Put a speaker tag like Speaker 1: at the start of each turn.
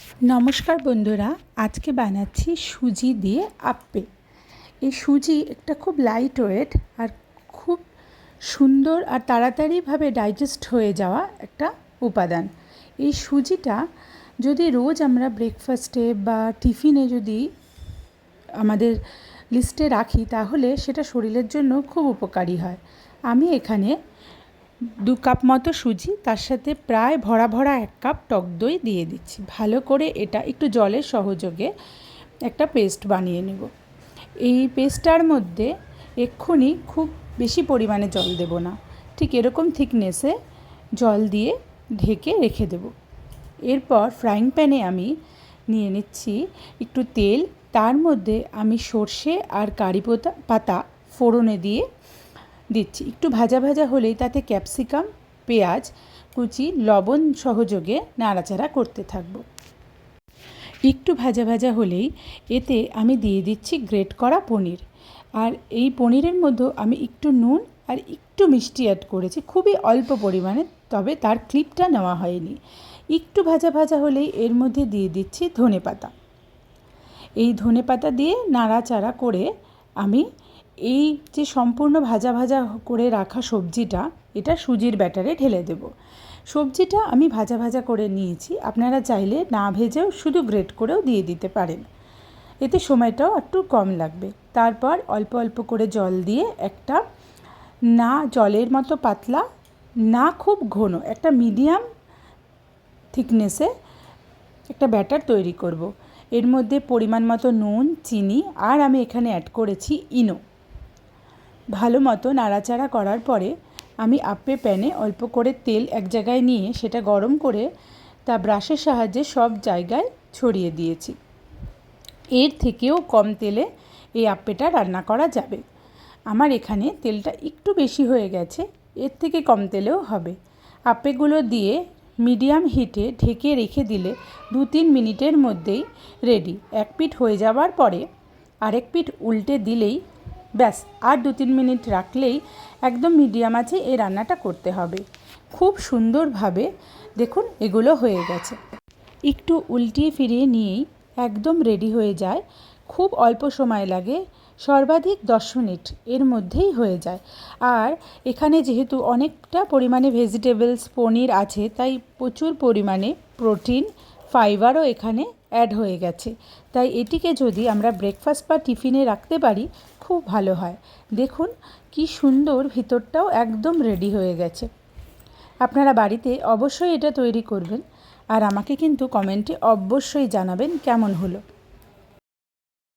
Speaker 1: নমস্কার বন্ধুরা, আজকে বানাচ্ছি সুজি দিয়ে আপ্পে। এই সুজি একটা খুব লাইট ওয়েট আর খুব সুন্দর আর তাড়াতাড়িভাবে ডাইজেস্ট হয়ে যাওয়া একটা উপাদান। এই সুজিটা যদি রোজ আমরা ব্রেকফাস্টে বা টিফিনে যদি আমাদের লিস্টে রাখি তাহলে সেটা শরীরের জন্য খুব উপকারী হয়। আমি এখানে 2 কাপ মতো সুজি, তার সাথে প্রায় ভরা ভরা 1 কাপ টক দই দিয়ে দিচ্ছি। ভালো করে এটা একটু জলের সহযোগে একটা পেস্ট বানিয়ে নেব। এই পেস্টটার মধ্যে এক্ষুনি খুব বেশি পরিমাণে জল দেব না, ঠিক এরকম থিকনেসে জল দিয়ে ঢেকে রেখে দেব। এরপর ফ্রাইং প্যানে আমি নিয়ে নিচ্ছি একটু তেল, তার মধ্যে আমি সর্ষে আর কারি পাতা ফোড়নে দিয়ে দিচ্ছি। একটু ভাজা ভাজা হলেই তাতে ক্যাপসিকাম, পেঁয়াজ কুচি, লবণ সহযোগে নাড়াচাড়া করতে থাকব। একটু ভাজা ভাজা হলেই এতে আমি দিয়ে দিচ্ছি গ্রেট করা পনির। আর এই পনিরের মধ্যে আমি একটু নুন আর একটু মিষ্টি অ্যাড করেছি, খুবই অল্প পরিমাণে, তবে তার ক্লিপটা নেওয়া হয়নি। একটু ভাজা ভাজা হলেই এর মধ্যে দিয়ে দিচ্ছি ধনেপাতা। এই ধনেপাতা দিয়ে নাড়াচাড়া করে আমি এই যে সম্পূর্ণ ভাজা ভাজা করে রাখা সবজিটা, এটা সুজির ব্যাটারে ঢেলে দেব। সবজিটা আমি ভাজা ভাজা করে নিয়েছি, আপনারা চাইলে না ভেজেও শুধু গ্রেট করেও দিয়ে দিতে পারেন, এতে সময়টাও একটু কম লাগবে। তারপর অল্প অল্প করে জল দিয়ে একটা, না জলের মতো পাতলা না খুব ঘন, একটা মিডিয়াম থিকনেসে একটা ব্যাটার তৈরি করব। এর মধ্যে পরিমাণ মতো নুন, চিনি আর আমি এখানে অ্যাড করেছি ইনো। ভালো মতো নাড়াচাড়া করার পরে আমি আপ্পে প্যানে অল্প করে তেল এক জায়গায় নিয়ে সেটা গরম করে তা ব্রাশের সাহায্যে সব জায়গায় ছড়িয়ে দিয়েছি। এর থেকেও কম তেলে এই আপ্পেটা রান্না করা যাবে। আমার এখানে তেলটা একটু বেশি হয়ে গেছে, এর থেকে কম তেলেও হবে। আপ্পেগুলো দিয়ে মিডিয়াম হিটে ঢেকে রেখে দিলে 2-3 মিনিটের মধ্যেই রেডি। এক পিঠ হয়ে যাওয়ার পরে আরেক পিঠ উল্টে দিলেই ব্যাস, আর 2-3 মিনিট রাখলেই একদম মিডিয়াম আছে এই রান্নাটা করতে হবে। খুব সুন্দরভাবে দেখুন এগুলো হয়ে গেছে। একটু উল্টিয়ে ফিরিয়ে নিয়েই একদম রেডি হয়ে যায়। খুব অল্প সময় লাগে, সর্বাধিক 10 মিনিট এর মধ্যেই হয়ে যায়। আর এখানে যেহেতু অনেকটা পরিমাণে ভেজিটেবলস, পনির আছে, তাই প্রচুর পরিমাণে প্রোটিন, ফাইবারও এখানে অ্যাড হয়ে গেছে। তাই এটিকে যদি আমরা ব্রেকফাস্ট বা টিফিনে রাখতে পারি খুব ভালো হয়। দেখুন কি সুন্দর, ভিতরটাও একদম রেডি হয়ে গেছে। আপনারা বাড়িতে অবশ্যই এটা তৈরি করবেন আর আমাকে কিন্তু কমেন্টে অবশ্যই জানাবেন কেমন হলো।